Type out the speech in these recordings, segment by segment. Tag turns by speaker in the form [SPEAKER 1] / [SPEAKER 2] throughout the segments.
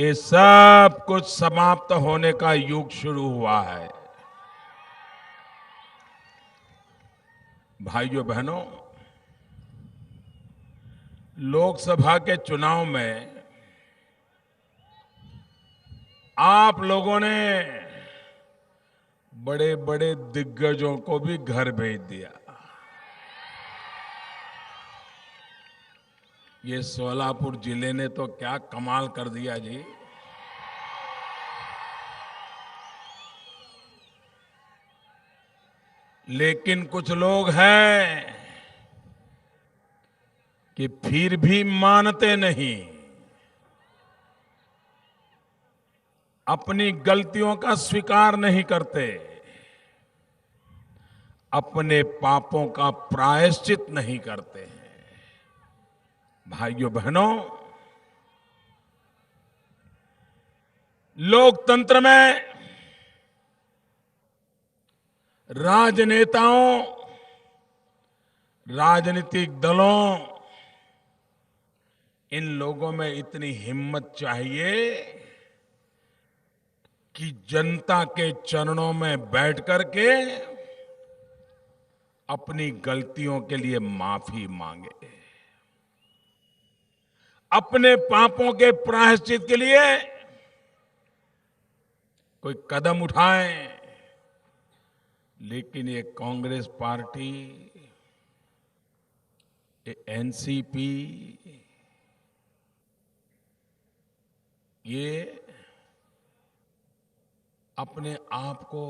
[SPEAKER 1] ये सब कुछ समाप्त होने का युग शुरू हुआ है। भाइयों बहनों, लोकसभा के चुनाव में आप लोगों ने बड़े बड़े दिग्गजों को भी घर भेज दिया। ये सोलापुर जिले ने तो क्या कमाल कर दिया जी। लेकिन कुछ लोग हैं कि फिर भी मानते नहीं, अपनी गलतियों का स्वीकार नहीं करते, अपने पापों का प्रायश्चित नहीं करते हैं। भाइयों बहनों, लोकतंत्र में राजनेताओं, राजनीतिक दलों, इन लोगों में इतनी हिम्मत चाहिए कि जनता के चरणों में बैठ करके अपनी गलतियों के लिए माफी मांगे, अपने पापों के प्रायश्चित के लिए कोई कदम उठाएं। लेकिन ये कांग्रेस पार्टी, ये एनसीपी, ये अपने आप को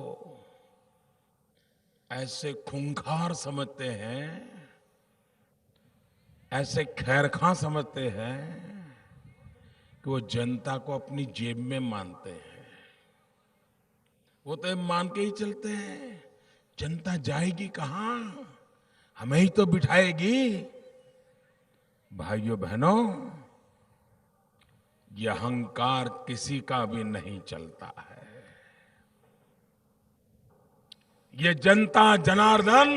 [SPEAKER 1] ऐसे खूंखार समझते हैं, ऐसे खैरखां समझते हैं कि वो जनता को अपनी जेब में मानते हैं। वो तो ये मान के ही चलते हैं, जनता जाएगी कहां, हमें ही तो बिठाएगी। भाइयों बहनों, ये अहंकार किसी का भी नहीं चलता है। ये जनता जनार्दन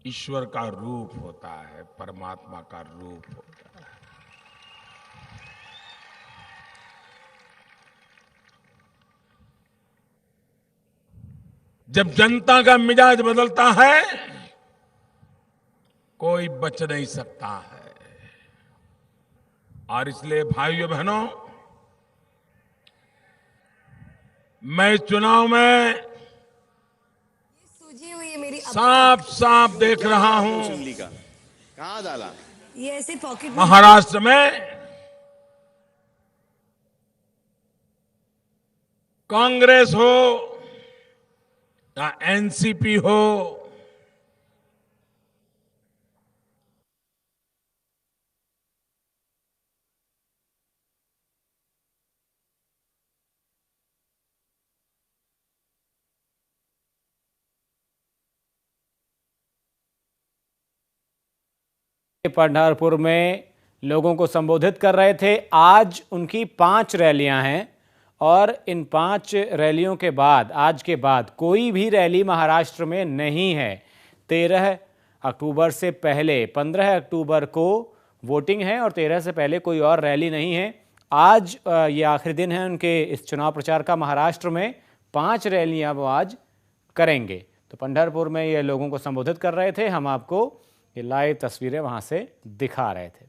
[SPEAKER 1] ईश्वर का रूप होता है, परमात्मा का रूप होता है। जब जनता का मिजाज बदलता है, कोई बच नहीं सकता है। और इसलिए भाइयों बहनों, मैं इस चुनाव में
[SPEAKER 2] सूजी हुई है मेरी
[SPEAKER 1] साफ साफ देख रहा हूं,
[SPEAKER 3] मुसल्ली का कहाँ डाला?
[SPEAKER 2] ये ऐसे पॉकेट में
[SPEAKER 1] महाराष्ट्र में कांग्रेस हो या एनसीपी हो,
[SPEAKER 4] पंढरपुर में लोगों को संबोधित कर रहे थे। आज उनकी 5 रैलियां हैं और इन 5 रैलियों के बाद, आज के बाद कोई भी रैली महाराष्ट्र में नहीं है। 13 अक्टूबर से पहले 15 अक्टूबर को वोटिंग है और 13 से पहले कोई और रैली नहीं है। आज ये आखिरी दिन है उनके इस चुनाव प्रचार का। महाराष्ट्र में 5 रैलियां वो आज करेंगे। तो पंढरपुर में ये लोगों को संबोधित कर रहे थे। हम आपको ये लाइव तस्वीरें वहां से दिखा रहे थे।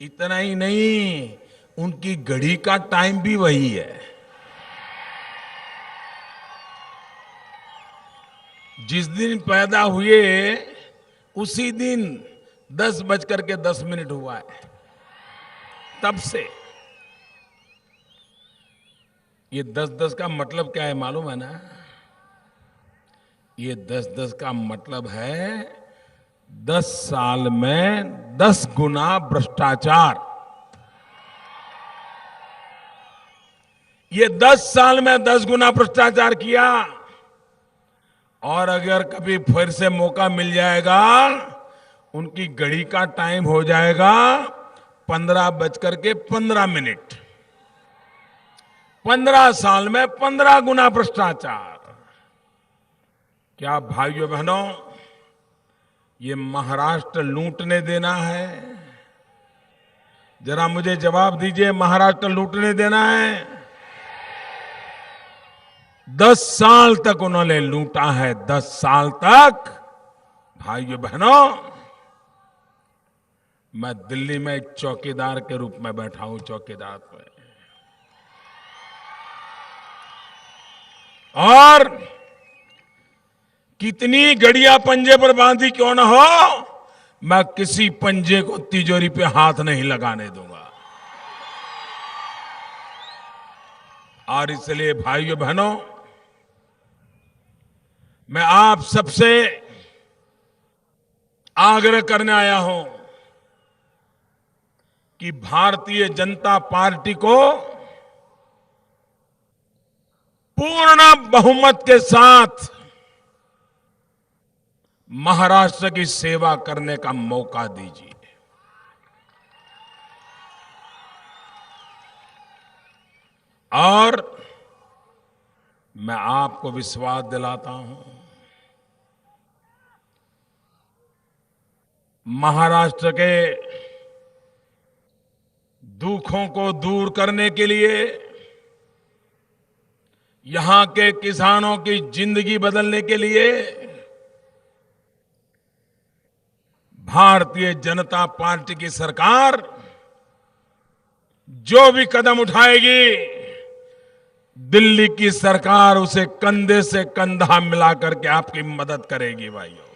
[SPEAKER 1] इतना ही नहीं, उनकी घड़ी का टाइम भी वही है। जिस दिन पैदा हुए उसी दिन 10:10 हुआ है। तब से ये 10-10 का मतलब क्या है मालूम है ना? ये 10-10 का मतलब है 10 साल में 10 गुना भ्रष्टाचार। ये 10 साल में 10 गुना भ्रष्टाचार किया। और अगर कभी फिर से मौका मिल जाएगा, उनकी घड़ी का टाइम हो जाएगा 15:15। 15 साल में 15 गुना भ्रष्टाचार। क्या भाइयों बहनों, ये महाराष्ट्र लूटने देना है? जरा मुझे जवाब दीजिए, महाराष्ट्र लूटने देना है? 10 साल तक उन्होंने लूटा है, 10 साल तक। भाइयों बहनों, मैं दिल्ली में एक चौकीदार के रूप में बैठा हूं, चौकीदार पे, और कितनी गड़ियां पंजे पर बांधी क्यों ना हो, मैं किसी पंजे को तिजोरी पे हाथ नहीं लगाने दूंगा। और इसलिए भाइयों बहनों, मैं आप सबसे आग्रह करने आया हूं कि भारतीय जनता पार्टी को पूर्ण बहुमत के साथ महाराष्ट्र की सेवा करने का मौका दीजिए। और मैं आपको विश्वास दिलाता हूं, महाराष्ट्र के दुखों को दूर करने के लिए, यहां के किसानों की जिंदगी बदलने के लिए भारतीय जनता पार्टी की सरकार जो भी कदम उठाएगी, दिल्ली की सरकार उसे कंधे से कंधा मिलाकर के आपकी मदद करेगी। भाइयों,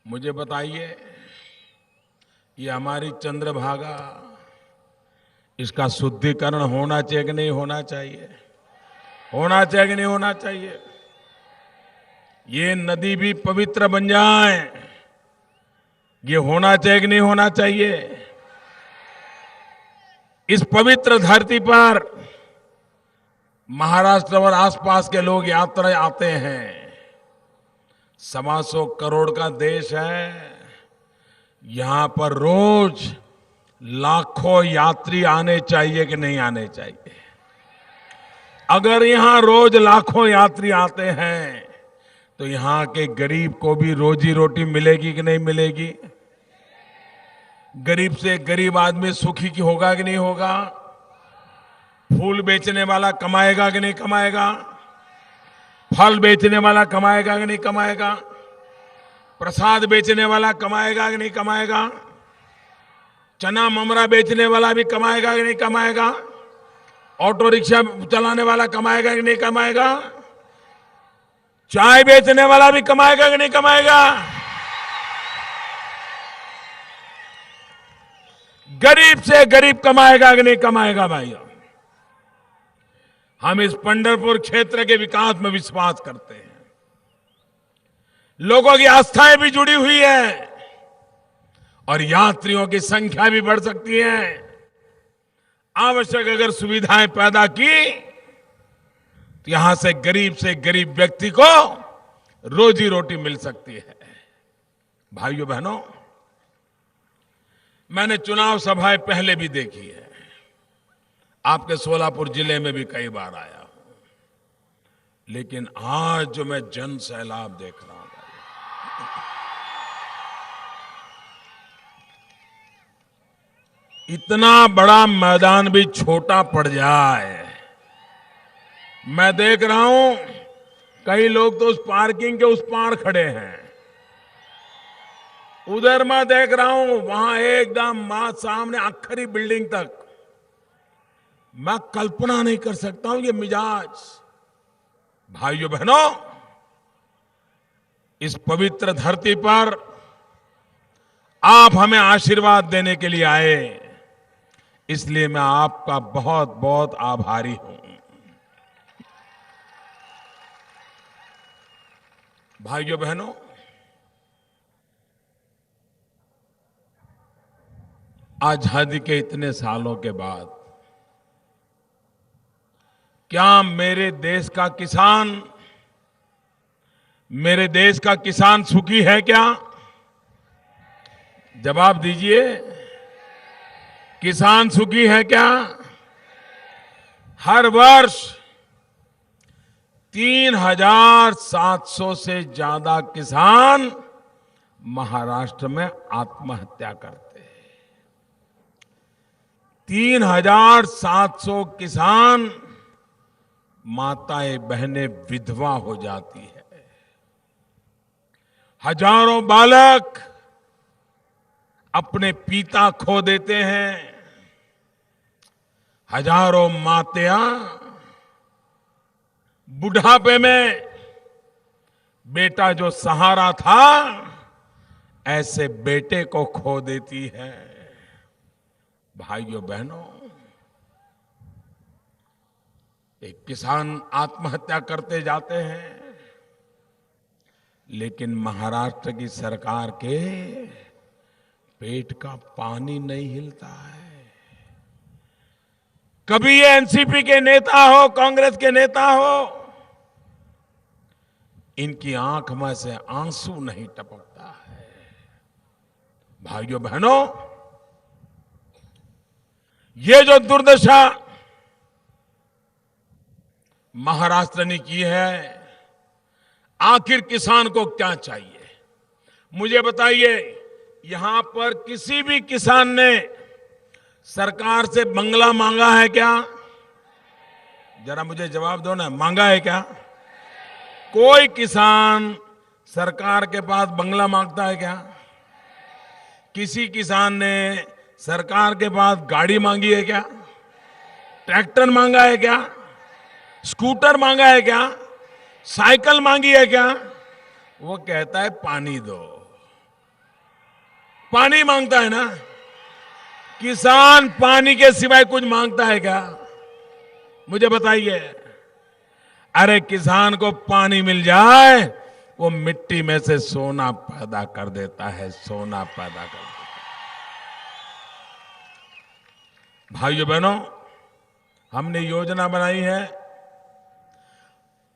[SPEAKER 1] मुझे बताइए, ये हमारी चंद्रभागा, इसका शुद्धिकरण होना चाहिए कि नहीं होना चाहिए? होना चाहिए कि नहीं होना चाहिए? ये नदी भी पवित्र बन जाए, ये होना चाहिए कि नहीं होना चाहिए? इस पवित्र धरती पर महाराष्ट्र और आसपास के लोग यात्रा आते हैं। 125 करोड़ का देश है, यहां पर रोज लाखों यात्री आने चाहिए कि नहीं आने चाहिए? अगर यहां रोज लाखों यात्री आते हैं तो यहां के गरीब को भी रोजी रोटी मिलेगी कि नहीं मिलेगी? गरीब से गरीब आदमी सुखी की होगा कि नहीं होगा? फूल बेचने वाला कमाएगा कि नहीं कमाएगा? फल बेचने वाला कमाएगा कि नहीं कमाएगा? प्रसाद बेचने वाला कमाएगा कि नहीं कमाएगा? चना ममरा बेचने वाला भी कमाएगा कि नहीं कमाएगा? ऑटो रिक्शा चलाने वाला कमाएगा कि नहीं कमाएगा? चाय बेचने वाला भी कमाएगा कि नहीं कमाएगा? गरीब से गरीब कमाएगा कि नहीं कमाएगा? भाइयों, हम इस पंढरपुर क्षेत्र के विकास में विश्वास करते हैं। लोगों की आस्थाएं भी जुड़ी हुई है और यात्रियों की संख्या भी बढ़ सकती है। आवश्यक अगर सुविधाएं पैदा की तो यहां से गरीब व्यक्ति को रोजी रोटी मिल सकती है। भाइयों बहनों, मैंने चुनाव सभाएं पहले भी देखी है, आपके सोलापुर जिले में भी कई बार आया हूं, लेकिन आज जो मैं जन सैलाब देख रहा हूं, इतना बड़ा मैदान भी छोटा पड़ जाए। मैं देख रहा हूं कई लोग तो उस पार्किंग के उस पार खड़े हैं, उधर मैं देख रहा हूं वहां एकदम मां सामने आखिरी बिल्डिंग तक। मैं कल्पना नहीं कर सकता हूं ये मिजाज। भाइयों बहनों, इस पवित्र धरती पर आप हमें आशीर्वाद देने के लिए आए, इसलिए मैं आपका बहुत बहुत आभारी हूं। भाइयों बहनों, आजादी के इतने सालों के बाद क्या मेरे देश का किसान सुखी है क्या? जवाब दीजिए, किसान सुखी है क्या? हर वर्ष 3,700 से ज्यादा किसान महाराष्ट्र में आत्महत्या करते हैं। 3,700 किसान, माताएं बहनें विधवा हो जाती है। हजारों बालक अपने पिता खो देते हैं। हजारों माताएं बुढ़ापे में बेटा जो सहारा था, ऐसे बेटे को खो देती है। भाइयों बहनों, एक किसान आत्महत्या करते जाते हैं, लेकिन महाराष्ट्र की सरकार के पेट का पानी नहीं हिलता है। कभी ये एनसीपी के नेता हो, कांग्रेस के नेता हो, इनकी आंख में से आंसू नहीं टपकता है। भाइयों बहनों, ये जो दुर्दशा महाराष्ट्र ने की है, आखिर किसान को क्या चाहिए? मुझे बताइए, यहां पर किसी भी किसान ने सरकार से बंगला मांगा है क्या? जरा मुझे जवाब दो ना, मांगा है क्या? कोई किसान सरकार के पास बंगला मांगता है क्या? किसी किसान ने सरकार के पास गाड़ी मांगी है क्या? ट्रैक्टर मांगा है क्या? स्कूटर मांगा है क्या? साइकिल मांगी है क्या? वो कहता है पानी दो। पानी मांगता है ना? किसान पानी के सिवाय कुछ मांगता है क्या? मुझे बताइए। अरे किसान को पानी मिल जाए, वो मिट्टी में से सोना पैदा कर देता है, सोना पैदा कर देता है। भाइयों बहनों, हमने योजना बनाई है,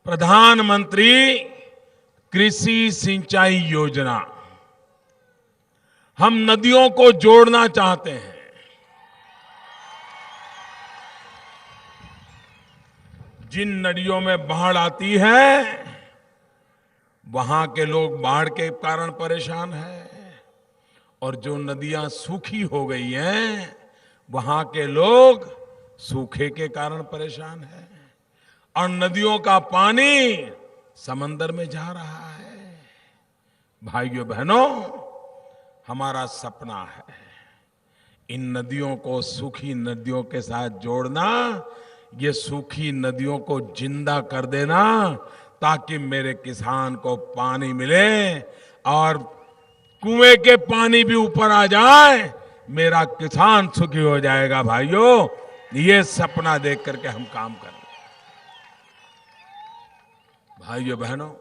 [SPEAKER 1] प्रधानमंत्री कृषि सिंचाई योजना। हम नदियों को जोड़ना चाहते हैं। जिन नदियों में बाढ़ आती है, वहां के लोग बाढ़ के कारण परेशान हैं, और जो नदियां सूखी हो गई हैं, वहां के लोग सूखे के कारण परेशान हैं, और नदियों का पानी समंदर में जा रहा है। भाइयों बहनों, हमारा सपना है इन नदियों को सूखी नदियों के साथ जोड़ना, ये सूखी नदियों को जिंदा कर देना, ताकि मेरे किसान को पानी मिले और कुएं के पानी भी ऊपर आ जाए, मेरा किसान सुखी हो जाएगा। भाइयों, ये सपना देख करके हम काम कर रहे हैं। भाइयों बहनों,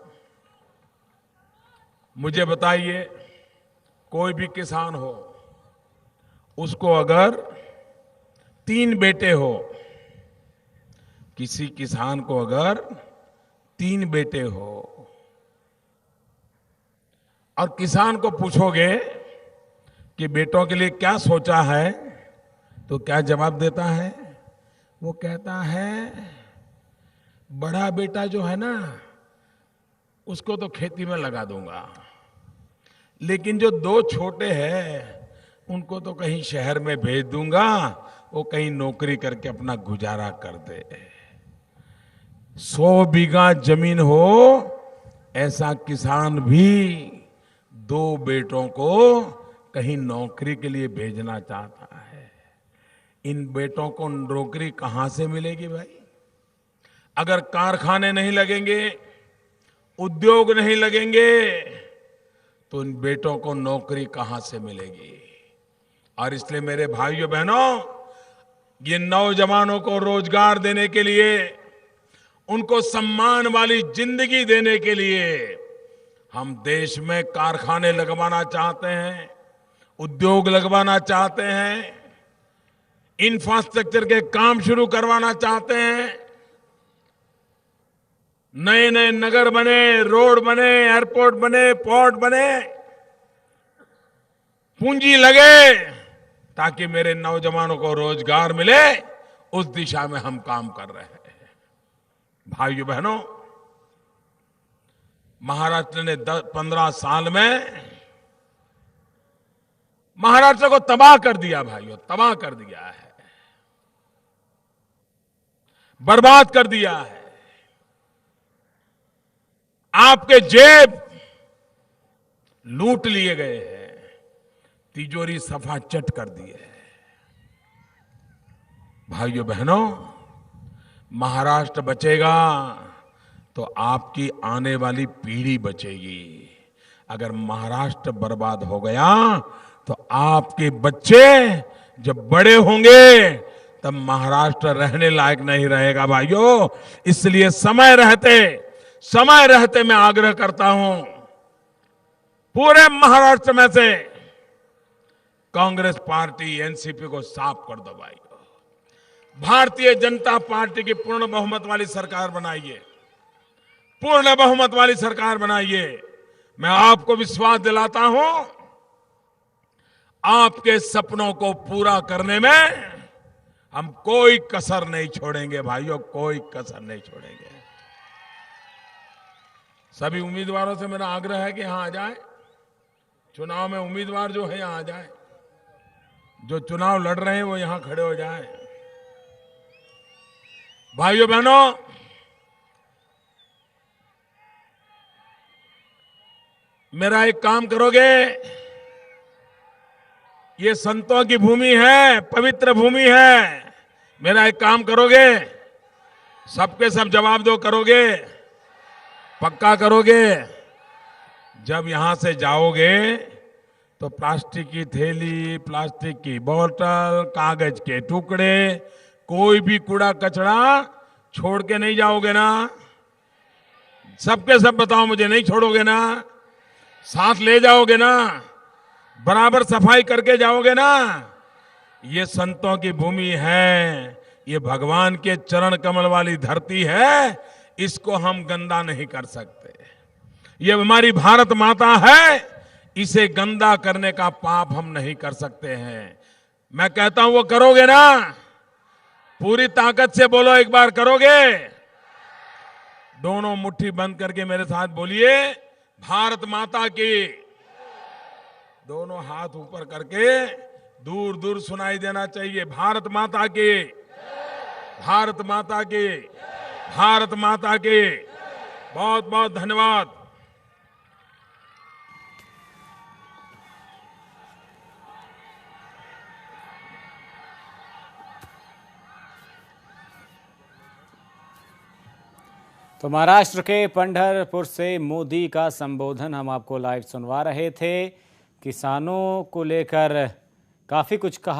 [SPEAKER 1] मुझे बताइए, कोई भी किसान हो, उसको अगर 3 बेटे हो, किसी किसान को अगर 3 बेटे हो, और किसान को पूछोगे कि बेटों के लिए क्या सोचा है, तो क्या जवाब देता है? वो कहता है, बड़ा बेटा जो है ना, उसको तो खेती में लगा दूंगा, लेकिन जो 2 छोटे हैं, उनको तो कहीं शहर में भेज दूंगा, वो कहीं नौकरी करके अपना गुजारा कर दे। 100 बीघा जमीन हो, ऐसा किसान भी 2 बेटों को कहीं नौकरी के लिए भेजना चाहता है। इन बेटों को नौकरी कहां से मिलेगी भाई? अगर कारखाने नहीं लगेंगे, उद्योग नहीं लगेंगे, तो इन बेटों को नौकरी कहां से मिलेगी? और इसलिए मेरे भाइयों बहनों, ये नौजवानों को रोजगार देने के लिए, उनको सम्मान वाली जिंदगी देने के लिए हम देश में कारखाने लगवाना चाहते हैं, उद्योग लगवाना चाहते हैं, इंफ्रास्ट्रक्चर के काम शुरू करवाना चाहते हैं। नए नए नगर बने, रोड बने, एयरपोर्ट बने, पोर्ट बने, पूंजी लगे, ताकि मेरे नौजवानों को रोजगार मिले। उस दिशा में हम काम कर रहे हैं। भाइयों बहनों, महाराष्ट्र ने 15 साल में महाराष्ट्र को तबाह कर दिया भाइयों, तबाह कर दिया है, बर्बाद कर दिया है। आपके जेब लूट लिए गए हैं, तिजोरी सफा चट कर दी है। भाइयों बहनों, महाराष्ट्र बचेगा तो आपकी आने वाली पीढ़ी बचेगी। अगर महाराष्ट्र बर्बाद हो गया तो आपके बच्चे जब बड़े होंगे तब महाराष्ट्र रहने लायक नहीं रहेगा भाइयों। इसलिए समय रहते मैं आग्रह करता हूं, पूरे महाराष्ट्र में से कांग्रेस पार्टी एनसीपी को साफ कर दो भाइयों। भारतीय जनता पार्टी की पूर्ण बहुमत वाली सरकार बनाइए, पूर्ण बहुमत वाली सरकार बनाइए। मैं आपको विश्वास दिलाता हूं, आपके सपनों को पूरा करने में हम कोई कसर नहीं छोड़ेंगे भाइयों, कोई कसर नहीं छोड़ेंगे। सभी उम्मीदवारों से मेरा आग्रह है कि यहां आ जाए। चुनाव में उम्मीदवार जो है यहां आ जाए, जो चुनाव लड़ रहे हैं वो यहां खड़े हो जाएं। भाइयों बहनों, मेरा एक काम करोगे? ये संतों की भूमि है, पवित्र भूमि है। मेरा एक काम करोगे? सबके सब जवाब दो, करोगे? पक्का करोगे? जब यहां से जाओगे तो प्लास्टिक की थैली, प्लास्टिक की बोतल, कागज के टुकड़े, कोई भी कूड़ा कचरा छोड़ के नहीं जाओगे ना? सबके सब बताओ मुझे, नहीं छोड़ोगे ना? साथ ले जाओगे ना? बराबर सफाई करके जाओगे ना? ये संतों की भूमि है, ये भगवान के चरण कमल वाली धरती है, इसको हम गंदा नहीं कर सकते। ये हमारी भारत माता है, इसे गंदा करने का पाप हम नहीं कर सकते हैं। मैं कहता हूं वो करोगे ना? पूरी ताकत से बोलो, एक बार करोगे? दोनों मुट्ठी बंद करके मेरे साथ बोलिए, भारत माता की। दोनों हाथ ऊपर करके दूर दूर सुनाई देना चाहिए, भारत माता की, भारत माता की, भारत माता की। बहुत बहुत धन्यवाद।
[SPEAKER 4] तो महाराष्ट्र के पंढरपुर से मोदी का संबोधन हम आपको लाइव सुनवा रहे थे। किसानों को लेकर काफ़ी कुछ कहा।